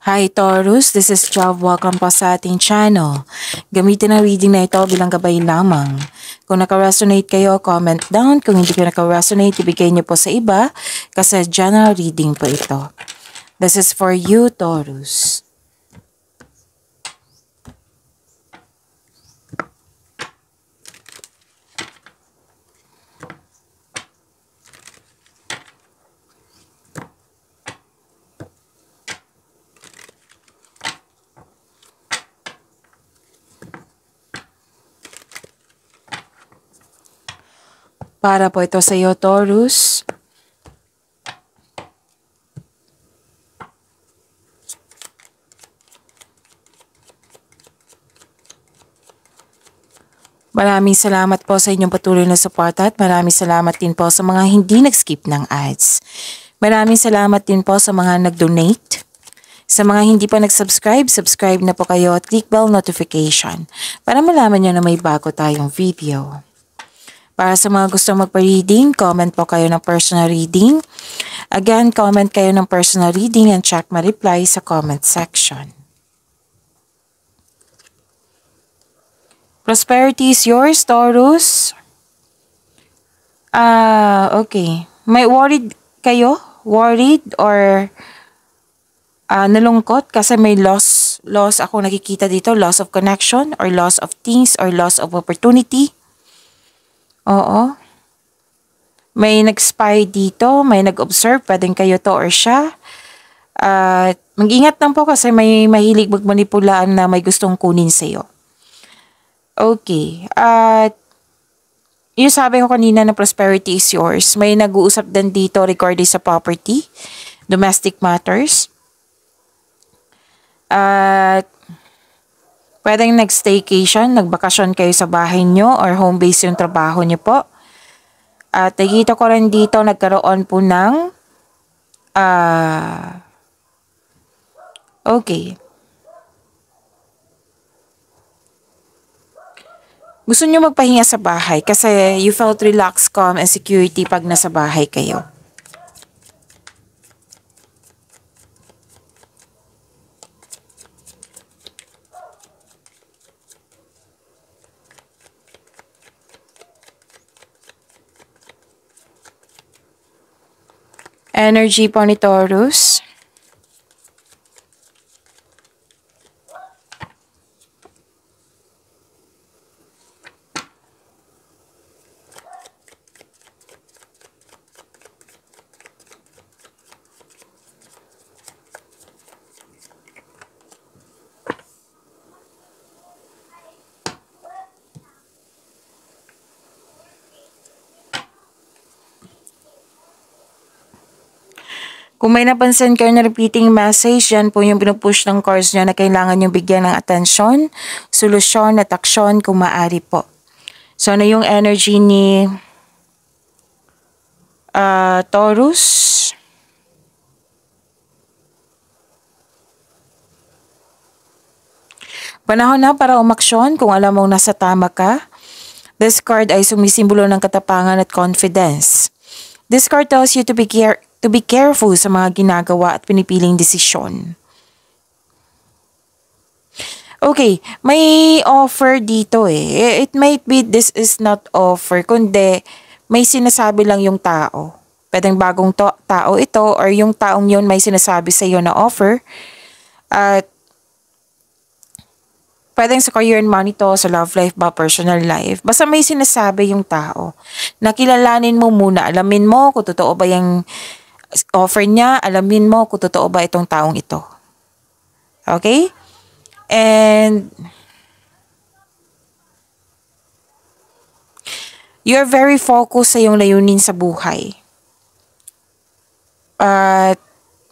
Hi Taurus, this is Job. Welcome po sa ating channel. Gamitin ang reading na ito bilang gabay lamang. Kung naka-resonate kayo, comment down. Kung hindi ko naka-resonate, ibigay niyo po sa iba kasi general reading po ito. This is for you, Taurus. Para po ito sa iyo, Taurus. Maraming salamat po sa inyong patuloy na suporta at maraming salamat din po sa mga hindi nag-skip ng ads. Maraming salamat din po sa mga nag-donate. Sa mga hindi pa nag-subscribe, subscribe na po kayo at click bell notification para malaman nyo na may bago tayong video. Para sa mga gustong magpa-reading, comment po kayo ng personal reading. Again, comment kayo ng personal reading and check my reply sa comment section. Prosperity is yours, Taurus. Okay. May worried kayo? Worried or nalungkot kasi may loss ako nakikita dito, loss of connection or loss of things or loss of opportunity. Oo. May nag-spy dito, may nag-observe, pwedeng kayo to or siya. Mag-ingat lang po kasi may mahilig magmanipulaan na may gustong kunin sa'yo. Okay. Yung sabi ko kanina na prosperity is yours. May nag-uusap din dito regarding sa property, domestic matters. Pwedeng nag-staycation, nagbakasyon kayo sa bahay nyo or home base yung trabaho nyo po. At nakita ko rin dito nagkaroon po ng okay. Gusto nyo magpahinga sa bahay kasi you felt relaxed, calm, and security pag nasa bahay kayo. Energy po ni Taurus. Kung may napansin kayo na repeating message, yan po yung pinupush ng cards nyo na kailangan yung bigyan ng atensyon, solusyon at aksyon kung maaari po. So, ano yung energy ni Taurus? Panahon na para umaksyon kung alam mong nasa tama ka. This card ay sumisimbolo ng katapangan at confidence. This card tells you to be careful sa mga ginagawa at pinipiling desisyon. Okay, may offer dito eh. It might be this is not offer, kundi may sinasabi lang yung tao. Pwedeng bagong tao ito or yung taong yun may sinasabi sa iyo na offer. At pwedeng sa career and money to, sa love life ba, personal life. Basta may sinasabi yung tao. Nakilalanin mo muna. Alamin mo kung totoo ba yung offer niya. Alamin mo kung totoo ba itong taong ito. Okay? And you're very focused sa iyong layunin sa buhay. At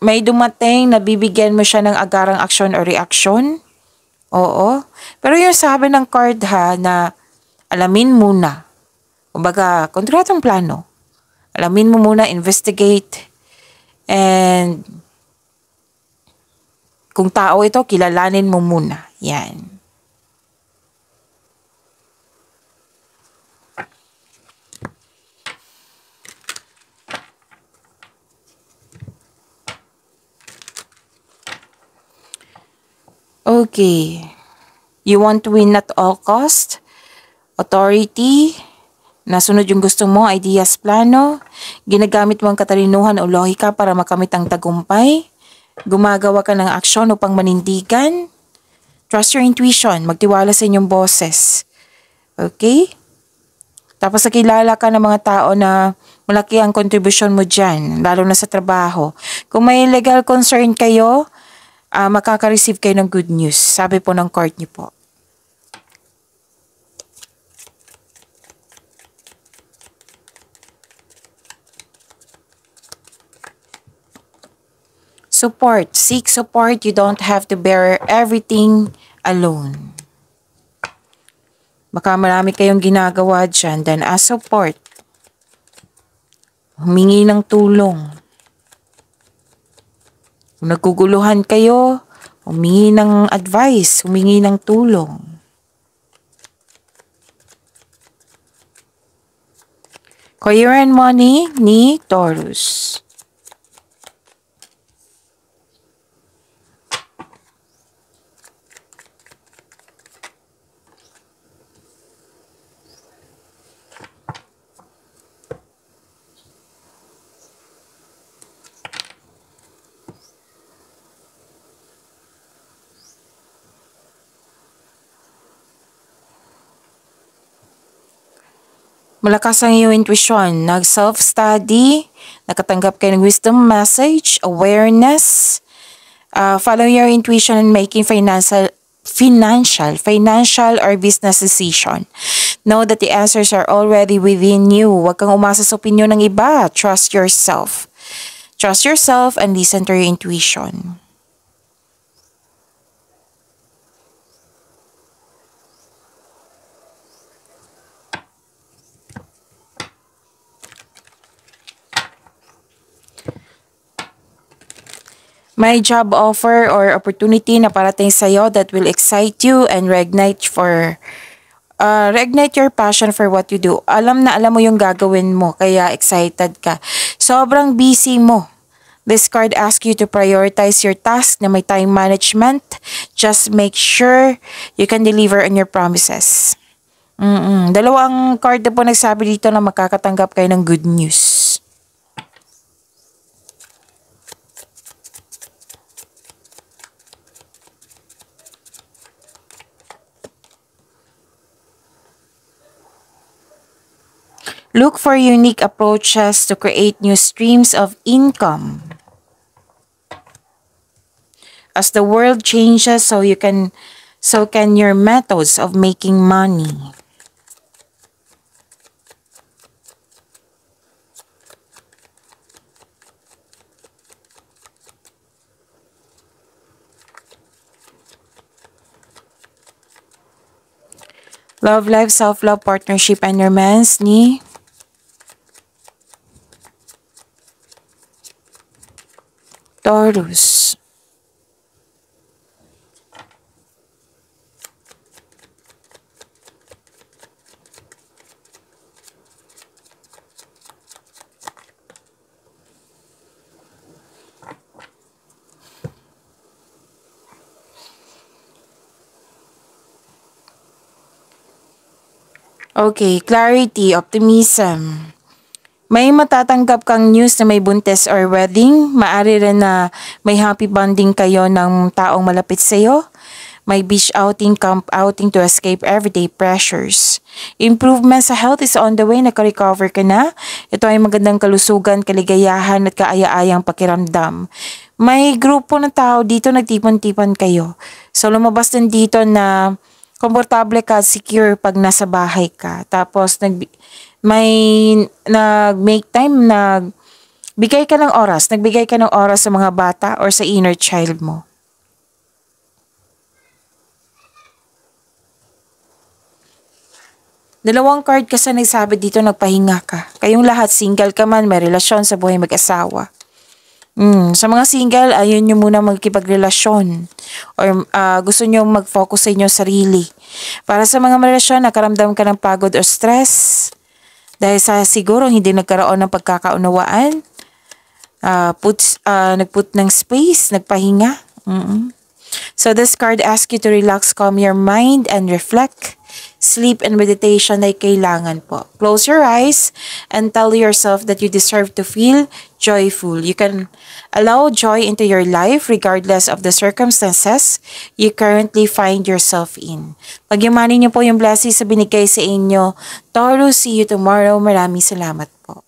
may dumating na bibigyan mo siya ng agarang aksyon o reaksyon. Oo. Pero yung sabi ng card ha na alamin muna. Kumbaga, kontratong plano. Alamin mo muna, investigate. And kung tao ito, kilalanin mo muna. Yan. Okay. You want to win at all cost? Authority? Nasunod yung gusto mo, ideas, plano? Ginagamit mo ang katalinuhan o lohika para makamit ang tagumpay? Gumagawa ka ng aksyon upang manindigan? Trust your intuition. Magtiwala sa inyong boses. Okay? Tapos nakilala ka ng mga tao na malaki ang kontribusyon mo dyan, lalo na sa trabaho. Kung may legal concern kayo, makaka-receive kayo ng good news. Sabi po ng court niyo po. Support. Seek support. You don't have to bear everything alone. Baka marami kayong ginagawa dyan. Then ask support. Humingi ng tulong. Kung naguguluhan kayo, humingi ng advice, humingi ng tulong. Career and money ni Taurus. Malakas ang iyong intuition. Nag-self-study, nakatanggap kayo ng wisdom message, awareness. Follow your intuition in making financial or business decision. Know that the answers are already within you. Huwag kang umasa sa opinyon ng iba. Trust yourself. Trust yourself and listen to your intuition. May job offer or opportunity na parating sa'yo that will excite you and reignite your passion for what you do. Alam mo yung gagawin mo, kaya excited ka. Sobrang busy mo. This card asks you to prioritize your task na may time management. Just make sure you can deliver on your promises. Dalawang card na po nagsabi dito na makakatanggap kayo ng good news. Look for unique approaches to create new streams of income. As the world changes, so can your methods of making money. Love life, self-love, partnership, and romance ni Taurus. Okay, clarity, optimism. May matatanggap kang news na may buntis or wedding. Maari rin na may happy bonding kayo ng taong malapit sa iyo. May beach outing, camp outing to escape everyday pressures. Improvement sa health is on the way. Naka-recover ka na. Ito ay magandang kalusugan, kaligayahan at kaaya-ayang pakiramdam. May grupo ng tao dito, nagtipon-tipon kayo. So lumabas din dito na komportable ka, secure pag nasa bahay ka. Tapos nag-make time, nagbigay ka ng oras sa mga bata or sa inner child mo. Dalawang card kasi nagsabi dito, nagpahinga ka. Kayong lahat, single ka man, may relasyon sa buhay mag-asawa. Sa mga single, ayun nyo muna magkipagrelasyon. Or gusto nyo mag-focus sa inyong sarili. Para sa mga relasyon, nakaramdam ka ng pagod o stress. Dahil sa siguro hindi nagkaroon ng pagkakaunawaan, nagput ng space, nagpahinga. So this card asks you to relax, calm your mind, and reflect. Sleep and meditation ay kailangan po. Close your eyes and tell yourself that you deserve to feel joyful. You can allow joy into your life regardless of the circumstances you currently find yourself in. Pagyamanin niyo po yung blessings sa binigay sa inyo. Taurus, see you tomorrow. Maraming salamat po.